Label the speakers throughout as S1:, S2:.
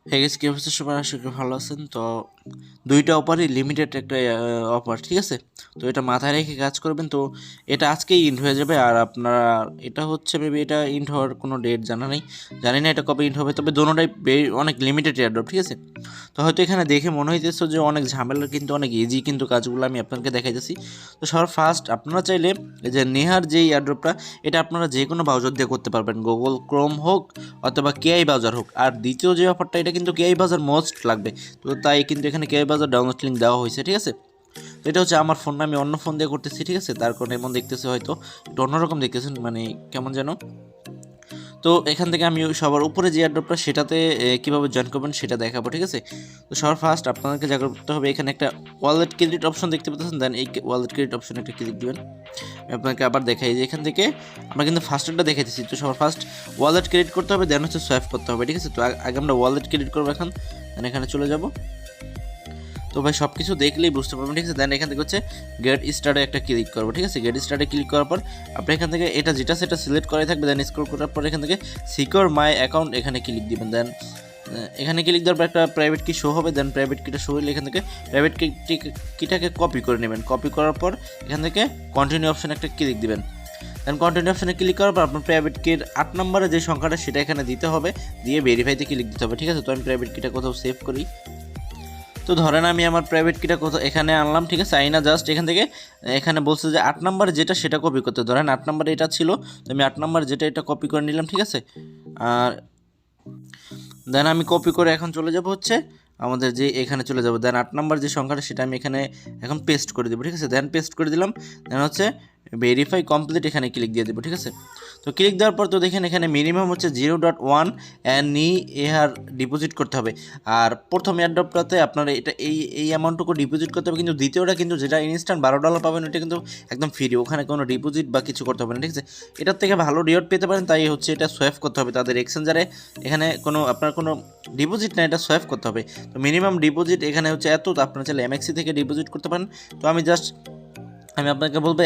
S1: হ্যাঁ গাইস, কি অবস্থা সবার? আশা করি ভালো আছেন। তো দুইটা অফারই লিমিটেড একটা অফার, ঠিক আছে? তো এটা মাথায় রেখে কাজ করবেন। তো এটা আজকেই ইন্ড হয়ে যাবে। আর আপনারা এটা হচ্ছে মেবি এটা ইন্ড হওয়ার কোনো ডেট জানি না এটা কবে ইন্ড হবে। তবে দোনোটাই অনেক লিমিটেড এয়ারড্রপ, ঠিক আছে? তো হয়তো এখানে দেখে মনে হইতেছে যে অনেক ঝামেলার, কিন্তু অনেক ইজি কিন্তু কাজগুলো আমি আপনাকে দেখাইতেছি। তো সবার ফার্স্ট আপনারা চাইলে এই যে নেহার যে এয়ারড্রপটা, এটা আপনারা যে কোনো ব্রাউজার দিয়ে করতে পারবেন, গুগল ক্রোম হোক অথবা কেআই ব্রাউজার হোক। আর দ্বিতীয় যে অফারটা, এটা কিন্তু কেআই ব্রাউজার মোস্ট লাগবে। তো তাই কিন্তু এখানে কেআই ব্রাউজার ডাউনলোড লিঙ্ক দেওয়া হয়েছে, ঠিক আছে? তো এটা হচ্ছে আমার ফোন, আমি অন্য ফোন দিয়ে করতেছি, ঠিক আছে? তার কারণে এমন দেখতেছে, হয়তো একটু অন্যরকম দেখতেছেন, মানে কেমন যেন। তো এখান থেকে আমি সবার উপরে যে এয়ারড্রপটা, সেটাতে কীভাবে জয়েন করবেন সেটা দেখাবো, ঠিক আছে? তো সবার ফার্স্ট আপনাদেরকে যা করতে হবে, এখানে একটা ওয়ালেট ক্রেডিট অপশন দেখতে পাচ্ছেন, দেন এই ওয়ালেট ক্রেডিট অপশনে একটা ক্লিক দিবেন। আমি আপনাকে আবার দেখাই যে এখান থেকে আমরা কিন্তু ফার্স্টটা দেখাইতেছি। তো সবার ফার্স্ট ওয়ালেট ক্রেডিট করতে হবে, দেন হচ্ছে সোয়াইপ করতে হবে, ঠিক আছে? তো আগে আমরা ওয়ালেট ক্রেডিট করবো এখন, দেন এখানে চলে যাব। তো ভাই সব কিছু দেখলেই বুঝতে পারবেন, ঠিক আছে? দেন এখান থেকে হচ্ছে গেট স্টার্টে একটা ক্লিক করবো, ঠিক আছে? গেট স্টার্টে ক্লিক করার পর আপনি এখান থেকে এটা যেটা সেটা সিলেক্ট করে থাকবে, দেন স্ক্রল করার পর এখান থেকে সিকিউর মাই অ্যাকাউন্ট এখানে ক্লিক দিবেন। দেন এখানে ক্লিক দেওয়ার পর একটা প্রাইভেট কি শো হবে, দেন প্রাইভেট কিটা শো হলে এখান থেকে প্রাইভেট কিটাকে কপি করে নেবেন। কপি করার পর এখান থেকে কন্টিনিউ অপশানে একটা ক্লিক দিবেন। দেন কন্টিনিউ অপশানে ক্লিক করার পর আপনার প্রাইভেট কির 8 নম্বরে যে সংখ্যাটা, সেটা এখানে দিতে হবে, দিয়ে ভেরিফাইতে ক্লিক দিতে হবে, ঠিক আছে? তো আমি প্রাইভেট কিটা কোথাও সেভ করি। তো ধরেন আমি আমার প্রাইভেট কিটা কোথাও এখানে আনলাম, ঠিক আছে? আইনা জাস্ট এখান থেকে এখানে বলছে যে 8 নাম্বার যেটা, সেটা কপি করতে। ধরেন 8 নাম্বার এটা ছিল, তো আমি 8 নাম্বার যেটা, এটা কপি করে নিলাম, ঠিক আছে? আর দেন আমি কপি করে এখন চলে যাব হচ্ছে আমাদের যে এখানে চলে যাব। দেন 8 নাম্বার যে সংখ্যাটা, সেটা আমি এখানে এখন পেস্ট করে দেবো, ঠিক আছে? দেন পেস্ট করে দিলাম। দেন হচ্ছে ভেরিফাই কমপ্লিট, এখানে ক্লিক দিয়ে দেবো, ঠিক আছে? তো ক্লিক দেওয়ার পর তো দেখেন এখানে মিনিমাম হচ্ছে 0.1 নি এহার ডিপোজিট করতে হবে। আর প্রথম এয়ারড্রপটাতে আপনার এটা এই অ্যামাউন্টটুকু ডিপোজিট করতে হবে, কিন্তু দ্বিতীয়টা কিন্তু যেটা ইনস্ট্যান্ট $12 পাবেন, ওটা কিন্তু একদম ফ্রি, ওখানে কোনো ডিপোজিট বা কিছু করতে হবে না, ঠিক আছে? এটার থেকে ভালো রিওয়ার্ড পেতে পারেন, তাই হচ্ছে এটা সোয়াইপ করতে হবে তাদের এক্সচেঞ্জারে। এখানে আপনার কোনো ডিপোজিট না, এটা সোয়াইপ করতে হবে। তো মিনিমাম ডিপোজিট এখানে হচ্ছে এত। তো আপনারা চাইলে এমএক্সি থেকে ডিপোজিট করতে পারেন। তো আমি আপনাকে বলবো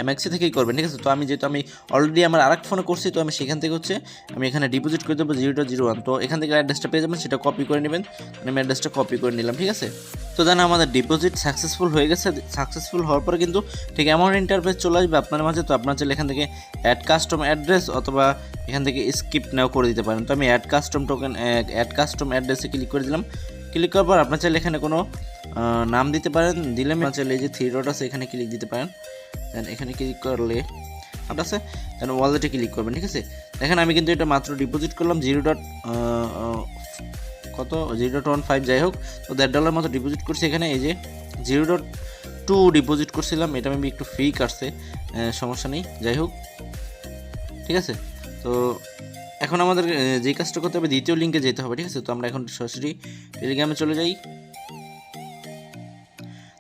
S1: এমএক্সি থেকেই করবেন, ঠিক আছে? তো যেহেতু আমি অলরেডি আমার আরেক ফোনে করছি, তো আমি সেখান থেকে হচ্ছে আমি এখানে ডিপোজিট করে দেবো 0.01। তো এখান থেকে অ্যাড্রেসটা পেয়ে যাবেন, সেটা কপি করে নেবেন। আমি অ্যাড্রেসটা কপি করে নিলাম, ঠিক আছে? তো দেন আমাদের ডিপোজিট সাকসেসফুল হয়ে গেছে। সাকসেসফুল হওয়ার পরে কিন্তু ঠিক এমন ইন্টারফেস চলে আসবে আপনার মাঝে। তো আপনার চাইলে এখান থেকে অ্যাড কাস্টম অ্যাড্রেস অথবা এখান থেকে স্কিপ নাও করে দিতে পারেন। তো আমি অ্যাড কাস্টম অ্যাড্রেসে ক্লিক করে দিলাম। ক্লিক করার পর আপনার চাইলে এখানে কোনো নাম দিতে পারেন, দিলে আপনার চাইলে এই যে 3 ডট আছে, এখানে ক্লিক দিতে পারেন। দেন এখানে ক্লিক করলে ঠিক আছে, দেন ওয়ালেটে ক্লিক করবেন, ঠিক আছে? দেখেন আমি কিন্তু এটা মাত্র ডিপোজিট করলাম 0.15, যাই হোক। তো $1.5 মতো ডিপোজিট করছি এখানে। এই যে 0.2 ডিপোজিট করছিলাম, এটা আমি একটু ফ্রি কাটছে, সমস্যা নেই, যাই হোক, ঠিক আছে? তো এখন আমাদের যে কাজটা করতে হবে, দ্বিতীয় লিঙ্কে যেতে হবে, ঠিক আছে? তো আমরা এখন সরাসরি টেলিগ্রামে চলে যাই।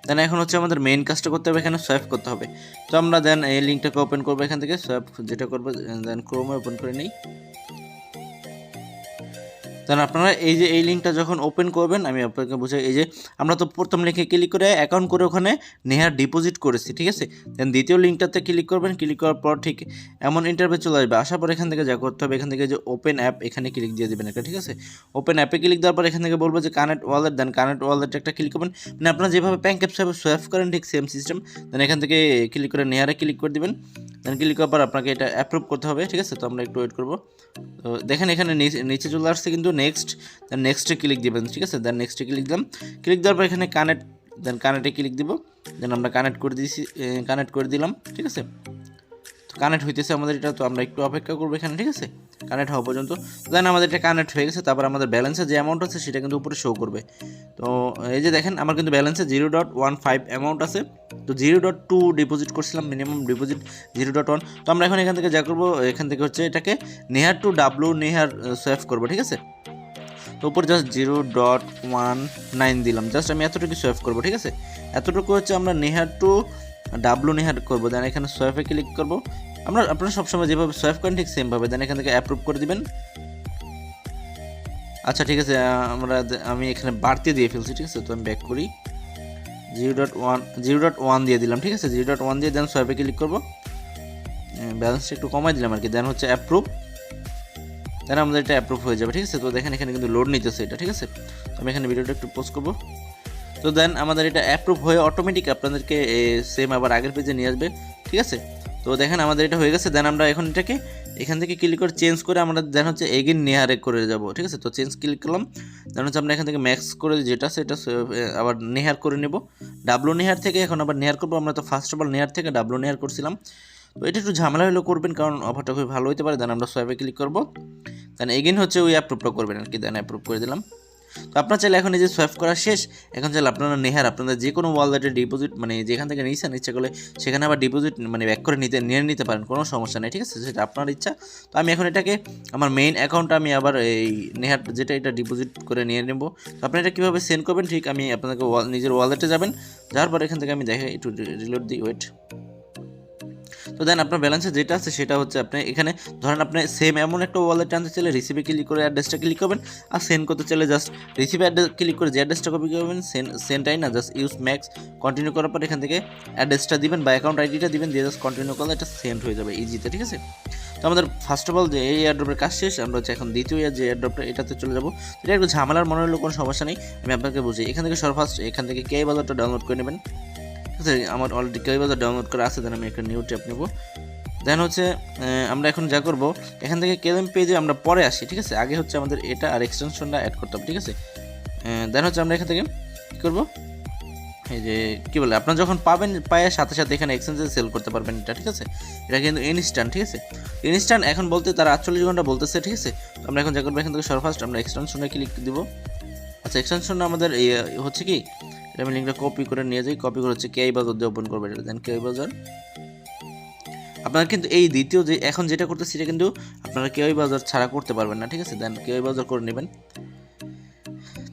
S1: দেন এখন হচ্ছে আমাদের মেইন কাজটা করতে হবে, এখানে সোয়াইপ করতে হবে। তো আমরা দেন এই লিঙ্কটাকে ওপেন করবো, এখান থেকে সোয়াইপ যেটা করবো, দেন ক্রোমে ওপেন করে নিই। দেন আপনারা এই লিঙ্কটা যখন ওপেন করবেন, আমি আপনাকে বুঝাই। এই যে আমরা তো প্রথম লিঙ্কে ক্লিক করে অ্যাকাউন্ট করে ওখানে নেহার ডিপোজিট করেছি, ঠিক আছে? দেন দ্বিতীয় লিঙ্কটাতে ক্লিক করবেন। ক্লিক করার পর ঠিক এমন ইন্টারফেস চলে আসবে। আসার পর এখান থেকে যা করতে হবে, এখান থেকে যে ওপেন অ্যাপ, এখানে ক্লিক দিয়ে দেবেন একটা, ঠিক আছে? ওপেন অ্যাপে ক্লিক দেওয়ার পর এখান থেকে বলবো যে কানেক্ট ওয়ালেট, দেন কানেক্ট ওয়ালেটে একটা ক্লিক করবেন। মানে আপনারা যেভাবে ব্যাঙ্ক অ্যাপ সোয়াইপ করেন, ঠিক সেম সিস্টেম। দেন এখান থেকে ক্লিক করে নেহারে ক্লিক করে দেবেন। দেন ক্লিক করার পর আপনাকে এটা অ্যাপ্রুভ করতে হবে, ঠিক আছে? তো আমরা একটু ওয়েট করবো। তো দেখেন এখানে নিচে চলে আসছে কিন্তু নেক্সট, দেন নেক্সটে ক্লিক দিবেন, ঠিক আছে? দেন নেক্সটে ক্লিক দিলাম। ক্লিক দেওয়ার পর এখানে কানেক্ট, দেন কানেক্টে ক্লিক দিব। দেন আমরা কানেক্ট করে দিলাম, ঠিক আছে? তো কানেক্ট হইতেছে আমাদের এটা। তো আমরা একটু অপেক্ষা করবো এখানে, ঠিক আছে? কানেক্ট হওয়া পর্যন্ত। দেন আমাদের এটা কানেক্ট হয়ে গেছে। তারপর আমাদের ব্যালেন্সের যে অ্যামাউন্ট আছে, সেটা কিন্তু উপরে শো করবে। তো এই যে দেখেন আমার কিন্তু ব্যালেন্সে 0.15 অ্যামাউন্ট আছে। তো 0.2 ডিপোজিট করছিলাম, মিনিমাম ডিপোজিট 0.1। তো আমরা এখন এখান থেকে যা করবো, এখান থেকে হচ্ছে এটাকে নেহার টু নেহার সোয়াইপ করবো, ঠিক আছে? তো উপরে জাস্ট 0.19 দিলাম, জাস্ট আমি এতটুকু সোয়াইপ করবো, ঠিক আছে? এতটুকু হচ্ছে আমরা নেহার টু নেহার করবো। দেন এখানে সোয়াইপে ক্লিক করবো। আপনারা সবসময় যেভাবে সোয়াইপ করেন, ঠিক সেমভাবে। দেন এখান থেকে অ্যাপ্রুভ করে দিবেন। আচ্ছা, ঠিক আছে, আমি এখানে বাড়তি দিয়ে ফেলছি, ঠিক আছে? তো আমি ব্যাক করি, 0.1 দিয়ে দিলাম, ঠিক আছে? 0.1 দিয়ে দেন সোয়াইপে ক্লিক করবো। ব্যালেন্সটা একটু কমাই দিলাম আর কি। দেন হচ্ছে অ্যাপ্রুভ। দেন আমাদের এটা অ্যাপ্রুভ হয়ে যাবে, ঠিক আছে। তো দেখেন এখানে কিন্তু লোড নিতেছে এটা, ঠিক আছে। তো আমি এখানে ভিডিওটা একটু পোস্ট করবো। তো দেন আমাদের এটা অ্যাপ্রুভ হয়ে অটোমেটিক আপনাদেরকে সেম আবার আগের পেজে নিয়ে আসবে, ঠিক আছে। তো দেখেন আমাদের এটা হয়ে গেছে। দেন আমরা এখন এটাকে এখান থেকে ক্লিক করে চেঞ্জ করে আমরা দেন হচ্ছে এগেন নেহারে করে যাব, ঠিক আছে। তো চেঞ্জ ক্লিক করলাম, দেন হচ্ছে আমরা এখান থেকে ম্যাক্স করে যেটা সেটা আবার নেহার করে নেব। ডাব্লু নেহার থেকে এখন আবার নেহার করবো। আমরা তো ফার্স্ট অফ অল নেহার থেকে ডাব্লু নেহার করছিলাম। তো এটা একটু ঝামেলা হলেও করবেন, কারণ অফারটা খুবই ভালো হতে পারে। দেন আমরা সোয়াইপে ক্লিক করবো, দেন এগেন হচ্ছে ওই অ্যাপ্রুভটা করবেন আর কি। দেন অ্যাপ্রুভ করে দিলাম। তো আপনার চাইলে এখন এই যে সোয়াইপ করা শেষ, এখন চাইলে আপনারা নেহার আপনাদের যে কোনো ওয়ালেটে ডিপোজিট মানে যেখান থেকে নিয়েছেন ইচ্ছা করলে সেখানে আবার ডিপোজিট মানে ব্যাক করে নিয়ে নিতে পারেন, কোনো সমস্যা নেই, ঠিক আছে। সেটা আপনার ইচ্ছা। তো আমি এখন এটাকে আমার মেইন অ্যাকাউন্টে আমি আবার এই নেহার যেটা এটা ডিপোজিট করে নিয়ে নেব। তো আপনি এটা কীভাবে সেন্ড করবেন, ঠিক আমি আপনাদেরকে নিজের ওয়ালেটে যাবেন, যাওয়ার পর এখান থেকে আমি দেখে একটু রিলোড দিই, ওয়েট। তো দেন আপনার ব্যালেন্সে যেটা আছে সেটা হচ্ছে আপনি এখানে ধরেন আপনি সেম এমন একটা ওয়ালেট আনতে চাইলে রিসিভে ক্লিক করে অ্যাড্রেসটা ক্লিক করবেন, আর সেন্ড করতে চাইলে জাস্ট রিসিভে অ্যাড্রেস ক্লিক করে যে অ্যাড্রেসটা কপি করবেন সেন্ডটাই না, জাস্ট ইউজ ম্যাক্স কন্টিনিউ করার পর এখান থেকে অ্যাড্রেসটা দিবেন বা অ্যাকাউন্ট আইডিটা দিবেন, দিয়ে জাস্ট কন্টিনিউ করলে এটা সেন্ড হয়ে যাবে ইজিতে, ঠিক আছে। তো আমাদের ফার্স্ট অফ অল যে এই এয়ারড্রপের কাজ শেষ। আমরা হচ্ছে এখন দ্বিতীয় যে এয়ারড্রপটা এটাতে চলে যাবো। এটা একটু ঝামেলার মনে হলো, কোনো সমস্যা নেই, আমি আপনাকে বুঝি। এখান থেকে সর্বফার্স্ট এখান থেকে কে বাজারটা ডাউনলোড করে নেবেন, ঠিক আছে। আমার অলরেডি কে বাজার ডাউনলোড করা আছে। দেন আমি একটা নিউ ট্যাব নেব। দেন হচ্ছে আমরা এখন যা করবো এখান থেকে কেলেম পেজে আমরা পরে আসি, ঠিক আছে। আগে হচ্ছে আমাদের এটা আর এক্সটেনশনটা অ্যাড করতে হবে, ঠিক আছে। দেন হচ্ছে আমরা এখান থেকে কী করবো, এই যে কী বলে আপনার যখন পাবেন পায়ের সাথে সাথে এখানে এক্সচেঞ্জে সেল করতে পারবেন এটা, ঠিক আছে। এটা কিন্তু ইনস্ট্যান্ট, ঠিক আছে। ইনস্ট্যান্ট এখন বলতে তারা 48 ঘন্টা বলতেছে, ঠিক আছে। তো আমরা এখন যা করবো এখান থেকে সর্বফার্স্ট আমরা এক্সটেনশনে ক্লিক দিব। আচ্ছা, এক্সটেনশন আমাদের হচ্ছে কি, এটা আমি লিঙ্কটা কপি করে নিয়ে যাই, কপি করে হচ্ছে কেআই বাজার দিয়ে ওপেন করবেন এটা। দেন কেআই বাজার আপনারা কিন্তু এই দ্বিতীয় যে এখন যেটা করতেছি সেটা কিন্তু আপনারা কেউই বাজার ছাড়া করতে পারবেন না, ঠিক আছে। দেন কেউই বাজার করে নেবেন।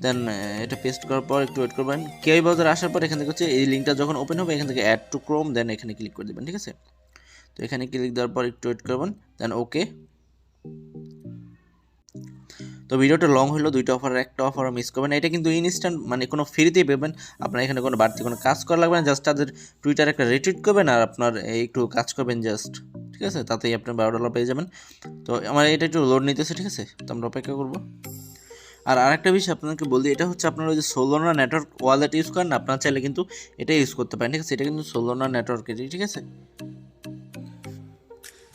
S1: দেন এটা পেস্ট করার পর একটু ওয়েট করবেন। কেউই বাজার আসার পর এখান থেকে হচ্ছে এই লিঙ্কটা যখন ওপেন হবে এখান থেকে অ্যাড টু ক্রোম, দেন এখানে ক্লিক করে দেবেন, ঠিক আছে। তো এখানে ক্লিক দেওয়ার পর একটু ওয়েট করবেন, দেন ওকে। তো ভিডিওটা লং হলো, দুইটা অফার একটা অফার মিস করবেন না। এটা কিন্তু ইনস্ট্যান্ট মানে কোনো ফ্রিতেই পাবেন, আপনার এখানে কোনো বাড়তি কোনো কাজ করা লাগবে না। জাস্ট তাদের টুইটারে একটা রিটুইট করবেন আর আপনার একটু কাজ করবেন জাস্ট, ঠিক আছে। তাতেই আপনি $12 পেয়ে যাবেন। তো আমার এটা একটু লোড নিতেছে, ঠিক আছে। তো আমরা অপেক্ষা করবো। আর আরেকটা বিষয় আপনাকে বলি, এটা হচ্ছে আপনার ওই যে সোলোনা নেটওয়ার্ক ওয়ালেট ইউজ করেন, আপনার চাইলে কিন্তু এটা ইউজ করতে পারেন, ঠিক আছে। এটা কিন্তু সোলোনা নেটওয়ার্কেরই, ঠিক আছে।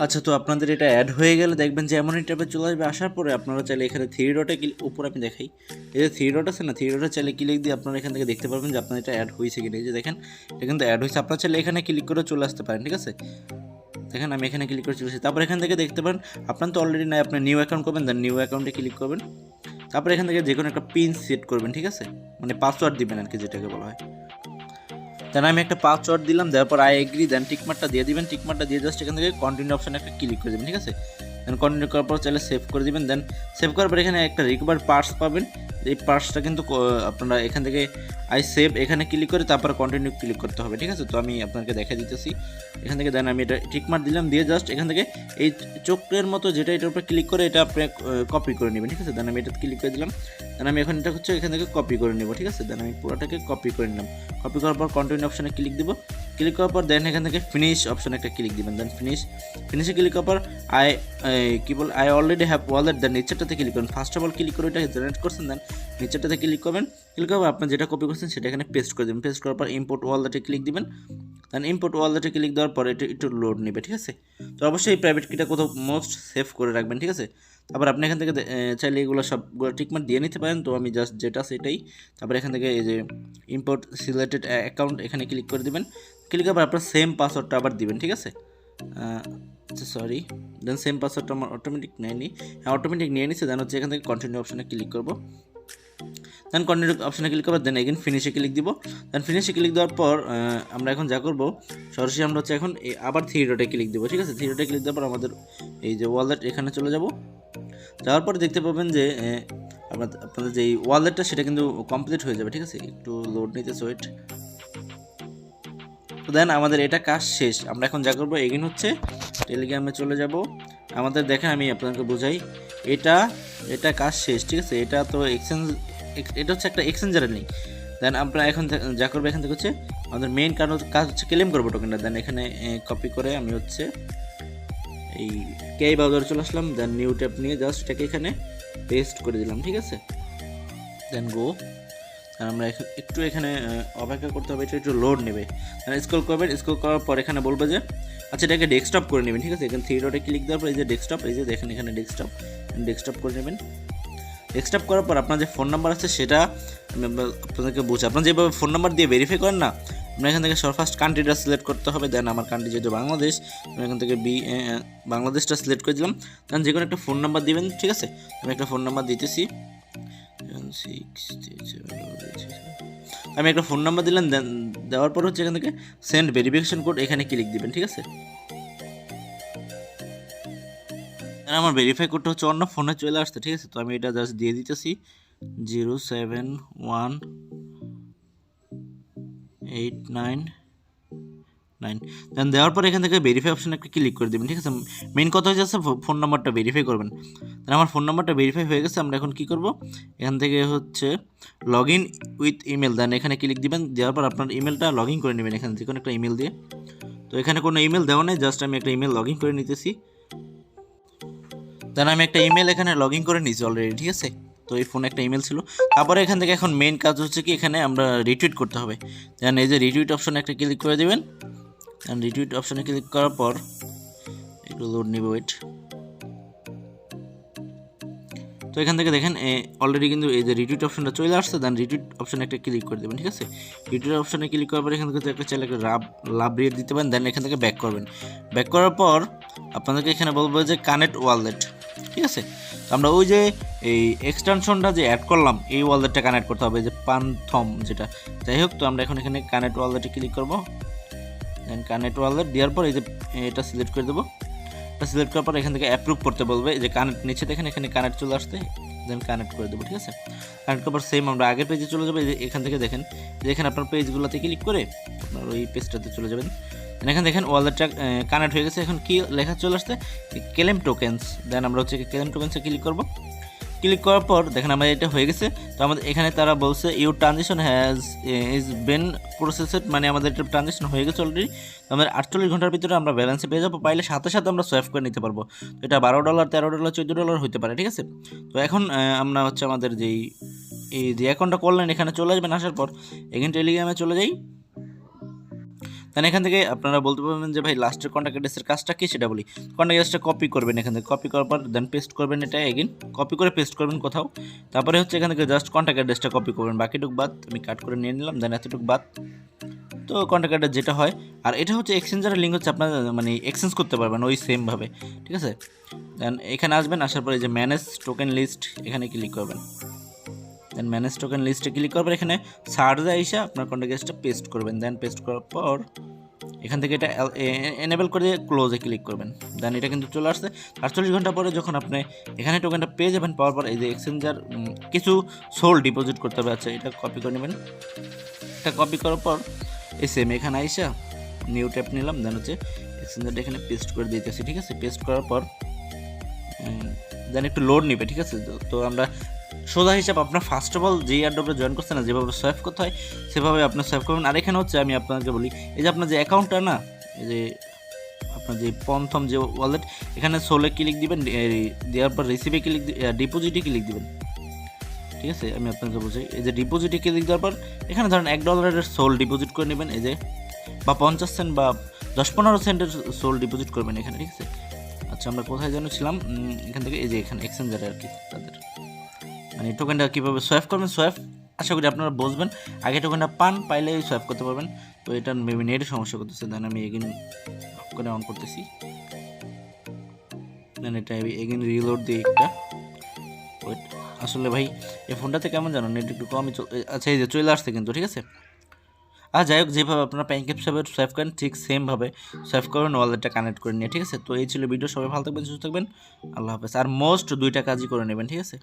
S1: আচ্ছা, তো আপনাদের এটা অ্যাড হয়ে গেলে দেখবেন যে এমন ট্যাবে চলে আসবে। আসার পরে আপনারা চাইলে এখানে থ্রি ডটে উপর আমি দেখাই, এই যে থ্রি ডট আছে না, থ্রি ডটে চাইলে ক্লিক দিয়ে আপনারা এখান থেকে দেখতে পারবেন যে আপনার এটা অ্যাড হয়েছে কিনা। এই যে দেখেন এটা কিন্তু অ্যাড হয়েছে। আপনারা চাইলে এখানে ক্লিক করে চলে আসতে পারেন, ঠিক আছে। দেখেন আমি এখানে ক্লিক করে চলে এসেছি। তারপর এখান থেকে দেখতে পারেন আপনার তো অলরেডি নাই, আপনি নিউ অ্যাকাউন্ট করবেন, দেন নিউ অ্যাকাউন্টে ক্লিক করবেন। তারপর এখান থেকে যে কোনো একটা পিন সেট করবেন, ঠিক আছে, মানে পাসওয়ার্ড দিবেন আর কি, যেটাকে বলা হয়। দেন আমি একটা পাসওয়ার্ড দিলাম, দেওয়ার পর আই এগ্রি, দেন টিকমার্কটা দিয়ে দিবেন। টিকমার্কটা দিয়ে জাস্ট এখান থেকে কন্টিনিউ অপশানে একটা ক্লিক করে দেবেন, ঠিক আছে। দেন কন্টিনিউ করার পর চাইলে সেভ করে দিবেন। দেন সেভ করার পর এখানে একটা রিকভার পার্টস পাবেন। এই পার্টসটা কিন্তু আপনারা এখান থেকে আই সেভ এখানে ক্লিক করে তারপর কন্টিনিউ ক্লিক করতে হবে, ঠিক আছে। তো আমি আপনাকে দেখা দিতেছি এখান থেকে। দেন আমি এটা টিকমার্ক দিলাম, দিয়ে জাস্ট এখান থেকে এই চোখের মতো যেটা এটার উপরে ক্লিক করে এটা আপনি কপি করে নেবেন, ঠিক আছে। দেন আমি এটা ক্লিক করে দিলাম। দেন আমি এখন এটা হচ্ছে এখান থেকে কপি করে নেব, ঠিক আছে। দেন আমি পুরোটাকে কপি করে নিলাম। কপি করার পর কন্টিনিউ অপশানে ক্লিক দিব। ক্লিক করার পর দেন এখান থেকে ফিনিশ অপশানে একটা ক্লিক দিবেন। দেন ফিনিশে ক্লিক করার পর I already have wallet, then নিচেরটাতে ক্লিক করবেন। ফার্স্ট অফ অল ক্লিক করে এটা জেনারেট করছেন, দেন নিচেরটাতে ক্লিক করবেন। ক্লিক করবেন আপনার যেটা কপি করছেন সেটা এখানে পেস্ট করে দেবেন। পেস্ট করার পর ইম্পোর্ট ওয়ালেটে ক্লিক দিবেন। দেন ইম্পোর্ট ওয়ালেটে ক্লিক দেওয়ার পর এটা একটু লোড নেবে, ঠিক আছে। তো অবশ্যই এই প্রাইভেট কিটা কোথাও মোস্ট সেভ করে রাখবেন, ঠিক আছে। তারপর আপনি এখান থেকে চাইলে এগুলো সবগুলো টিকমার্ক দিয়ে নিতে পারেন। তো আমি জাস্ট যেটা সেটাই। তারপর এখান থেকে এই যে ইম্পোর্ট সিলেক্টেড অ্যাকাউন্ট এখানে ক্লিক করে দেবেন। ক্লিক করার পর আপনার সেম পাসওয়ার্ডটা আবার দিবেন, ঠিক আছে। আচ্ছা সরি, দেন সেম পাসওয়ার্ডটা আমার অটোমেটিক নেয়নি, হ্যাঁ অটোমেটিক নিয়ে নিচ্ছে। দেন হচ্ছে এখান থেকে কন্টিনিউ অপশানে ক্লিক করবো। দেন কন্টিনিউ অপশানে ক্লিক করবো। দেন এগেন ফিনিশে ক্লিক দিব। দেন ফিনিশে ক্লিক দেওয়ার পর আমরা এখন যা করবো সরাসরি আমরা হচ্ছে এখন আবার থ্রি ডটে ক্লিক দেবো, ঠিক আছে। থ্রি ডটে ক্লিক দেওয়ার পর আমাদের এই যে ওয়ালেট এখানে চলে যাব। যাওয়ার পরে দেখতে পাবেন যে আপনাদের যে ওয়ালেটটা সেটা কিন্তু কমপ্লিট হয়ে যাবে, ঠিক আছে। একটু লোড নিতে ওয়েট। তো দেন আমাদের এটা কাজ শেষ। আমরা এখন যা করবো এগেন হচ্ছে টেলিগ্রামে চলে যাব। আমাদের দেখেন আমি আপনাকে বোঝাই, এটা কাজ শেষ, ঠিক আছে। এটা তো এটা হচ্ছে একটা এক্সচেঞ্জারের লিঙ্ক। দেন আমরা এখন যা করবো এখান থেকে হচ্ছে আমাদের মেইন কাজ হচ্ছে ক্লেম করবো টোকেনটা। দেন এখানে কপি করে আমি হচ্ছে এই কে ব্রাউজারে চলে আসলাম, দেন নিউ ট্যাব নিয়ে জাস্ট এটাকে এখানে পেস্ট করে দিলাম, ঠিক আছে। দেন গো, আমরা একটু এখানে অপেক্ষা করতে হবে, এটা একটু লোড নেবে। স্ক্রল করবেন, স্ক্রল করার পর এখানে বলবে যে আচ্ছা এটাকে ডেস্কটপ করে নেবেন, ঠিক আছে। এখানে থ্রি ডটে ক্লিক দেওয়ার পর এই যে ডেস্কটপ, এই যে দেখেন এখানে ডেস্কটপ করে নেবেন। ডেস্কটপ করার পর আপনার যে ফোন নাম্বার আছে সেটা আপনাদেরকে বুঝে, আপনার যেভাবে ফোন নাম্বার দিয়ে ভেরিফাই করেন না, আপনার এখান থেকে ফার্স্ট কান্ট্রিটা সিলেক্ট করতে হবে। দেন আমার কান্ট্রি যেহেতু বাংলাদেশ, আমি এখান থেকে বাংলাদেশটা সিলেক্ট করে দিলাম। দেন যে কোনো একটা ফোন নাম্বার দিবেন, ঠিক আছে। আমি একটা ফোন নাম্বার দিতেছি, আমি একটা ফোন নাম্বার দিলাম। দেন দেওয়ার পর হচ্ছে এখান থেকে সেন্ড ভেরিফিকেশন কোড, এখানে ক্লিক দিবেন, ঠিক আছে। আমার ভেরিফাই কোডটা হচ্ছে অন্য ফোনে চলে আসছে, ঠিক আছে। তো আমি এটা জাস্ট দিয়ে দিতেছি 07189. দেন দেওয়ার পর এখান থেকে ভেরিফাই অপশন একটা ক্লিক করে দেবেন, ঠিক আছে। মেন কথা হচ্ছে ফোন নাম্বারটা ভেরিফাই করবেন। দেন আমার ফোন নাম্বারটা ভেরিফাই হয়ে গেছে। আমরা এখন কী করব, এখান থেকে হচ্ছে লগ ইন উইথ ইমেল, দেন এখানে ক্লিক দিবেন। দেওয়ার পর আপনার ইমেলটা লগ ইন করে নেবেন এখানে যে কোনো একটা ইমেল দিয়ে। তো এখানে কোনো ইমেল দেওয়া নেই, জাস্ট আমি একটা ইমেল লগ ইন করে নিতেছি। দেন আমি একটা ইমেল এখানে লগ ইন করে নিয়েছি অলরেডি, ঠিক আছে। তো এই ফোনে একটা ইমেল ছিল। তারপরে এখান থেকে এখন মেইন কাজ হচ্ছে কি, এখানে আমরা রিটুইট করতে হবে। দেন এই যে রিটুইট অপশনে একটা ক্লিক করে দেবেন। দেন রিটুইট অপশনে ক্লিক করার পর একটু লোড নিবে, ওয়েট। তো এখান থেকে দেখেন অলরেডি কিন্তু এই যে রিটুইট অপশনটা চলে আসছে। দেন রিটুইট অপশনে একটা ক্লিক করে দেবেন, ঠিক আছে। রিটুইট অপশনে ক্লিক করার পর এখান থেকে একটা চাইলে একটা লাভ রেট দিতে পারেন। দেন এখান থেকে ব্যাক করবেন। ব্যাক করার পর আপনাদেরকে এখানে বলবো যে কানেক্ট ওয়ালেট, ঠিক আছে। তো আমরা ওই যে এই এক্সটেনশনটা যে অ্যাড করলাম, এই ওয়ালেটটা কানেক্ট করতে হবে, যে পানথম যেটা, যাই হোক। তো আমরা এখন এখানে কানেক্ট ওয়ালেটে ক্লিক করবো। দেন কানেক্ট ওয়ালেট দেওয়ার পর এই যে এটা সিলেক্ট করে দেবো। সিলেক্ট করার পর এখান থেকে অ্যাপ্রুভ করতে বলবে, যে কানেক্ট নিচে দেখেন এখানে কানেক্ট চলে আসতে। দেন কানেক্ট করে দেবো, ঠিক আছে। কানেক্ট করার পর সেম আমরা আগের পেজে চলে যাবো। এখান থেকে দেখেন যে এখানে আপনার পেজগুলোতে ক্লিক করে আপনার ওই পেজটাতে চলে যাবেন। এখানে দেখেন ওয়ালেটটা কানেক্ট হয়ে গেছে। এখন কি লেখা চলে আসছে, ক্লেম টোকেন্স। দেন আমরা হচ্ছে ক্লেম টোকেন্সে ক্লিক করবো। ক্লিক করার পর দেখেন আমার এটা হয়ে গেছে। তো আমাদের এখানে তারা বলছে your transaction is bin processed, মানে আমাদের এটা ট্রানজেকশন হয়ে গেছে অলরেডি। তো আমাদের 48 ঘন্টার ভিতরে আমরা ব্যালেন্সে পেয়ে যাবো। পাইলে সাথে সাথে আমরা সোয়াইপ করে নিতে পারবো। তো এটা $12, $13, $14 হতে পারে, ঠিক আছে। তো এখন আমরা হচ্ছে আমাদের যেই এই যে অ্যাকাউন্টটা করলেন এখানে চলে আসবেন। আসার পর এখানে টেলিগ্রামে চলে যাই। দেন এখান থেকে আপনারা বলতে পারবেন যে ভাই লাস্টের কন্ট্যাক্ট অ্যাড্রেসের কাজটা কি সেটা বলি। কন্ট্যাক্ট অ্যাড্রেসটা কপি করবেন, এখান থেকে কপি করার পর দেন পেস্ট করবেন, এটা এগেন কপি করে পেস্ট করবেন কোথাও। তারপরে হচ্ছে এখান থেকে জাস্ট কন্ট্যাক্ট অ্যাড্রেসটা কপি করবেন, বাকিটুক বাদ আমি কাট করে নিয়ে নিলাম। দেন এতটুকু বাদ। তো কন্ট্যাক্ট অ্যাড্রেস যেটা হয়, আর এটা হচ্ছে এক্সচেঞ্জারের লিঙ্ক হচ্ছে আপনার মানে এক্সচেঞ্জ করতে পারবেন ওই সেমভাবে, ঠিক আছে। দেন এখানে আসবেন, আসার পরে যে ম্যানেজ টোকেন লিস্ট এখানে ক্লিক করবেন। দেন ম্যানেজ টোকেন লিস্টে ক্লিক করবেন। এখানে সার্চে এসে আপনার কন্ট্যাক্ট অ্যাড্রেসটা পেস্ট করবেন। দেন পেস্ট করার পর এখান থেকে এটা এনেবল করে ক্লোজে ক্লিক করবেন। দেন এটা কিন্তু চলে আসছে। 48 ঘন্টা পরে যখন আপনি এখানে টোকেনটা পেয়ে যাবেন, পাওয়ার পর এই যে এক্সচেঞ্জার কিছু সোল ডিপোজিট করতে হবে। আচ্ছা এটা কপি করে নেবেন। এটা কপি করার পর এই সেম এখানে আইসা নিউ ট্যাপ নিলাম। দেন হচ্ছে এক্সচেঞ্জারটা এখানে পেস্ট করে দিতেছি, ঠিক আছে। পেস্ট করার পর দেন একটু লোড নেবে, ঠিক আছে। তো আমরা সোজা হিসাব আপনার ফার্স্ট অফ অল যে এয়ারড্রপে জয়েন করছে না, যেভাবে সোয়াইপ করতে হয় সেভাবে আপনার সোয়াইপ করবেন। আর এখানে হচ্ছে আমি আপনাকে বলি, এই যে আপনার যে অ্যাকাউন্টটা না, এই যে আপনার যে প্রথম যে ওয়ালেট, এখানে সোলে ক্লিক দিবেন, দেওয়ার পর রিসিভে ক্লিক, ডিপোজিটে ক্লিক দিবেন, ঠিক আছে। আমি আপনাকে বলছি, এই যে ডিপোজিটে ক্লিক দেওয়ার পর এখানে ধরেন $1 সোল ডিপোজিট করে নেবেন, এই যে বা 50 সেন্ট বা 10-15 সেন্টের সোল ডিপোজিট করবেন এখানে, ঠিক আছে। আচ্ছা আমরা কোথায় যেন ছিলাম, এখান থেকে এই যে এখানে এক্সচেঞ্জারে আর কি তাদের মানে টোকেনটা কীভাবে সোয়াইপ করবেন, সোয়াইপ আশা করি আপনারা বুঝবেন। আগে টোকেনটা পাইলে সোয়াইপ করতে পারবেন। তো এটা মেবি নেটের সমস্যা করতেছে। দেন আমি এগেন করে অন করতেছি। দেন এটা এগেন রিলোড দিয়ে একটা ওয়েট। আসলে ভাই এই ফোনটাতে কেমন জানো নেট একটু কমই আচ্ছা এই যে চলে আসছে কিন্তু, ঠিক আছে। আর যাই হোক, যেভাবে আপনারা প্যানকেপ সোয়াইপ করেন ঠিক সেমভাবে সোয়াইপ করবেন, ওয়ালেটটা কানেক্ট করে নিয়ে, ঠিক আছে। তো এই ছিল ভিডিও। সবাই ভালো থাকবেন, সুস্থ থাকবেন, আল্লাহ হাফেজ। আর মোস্ট 2টা কাজই করে নেবেন, ঠিক আছে।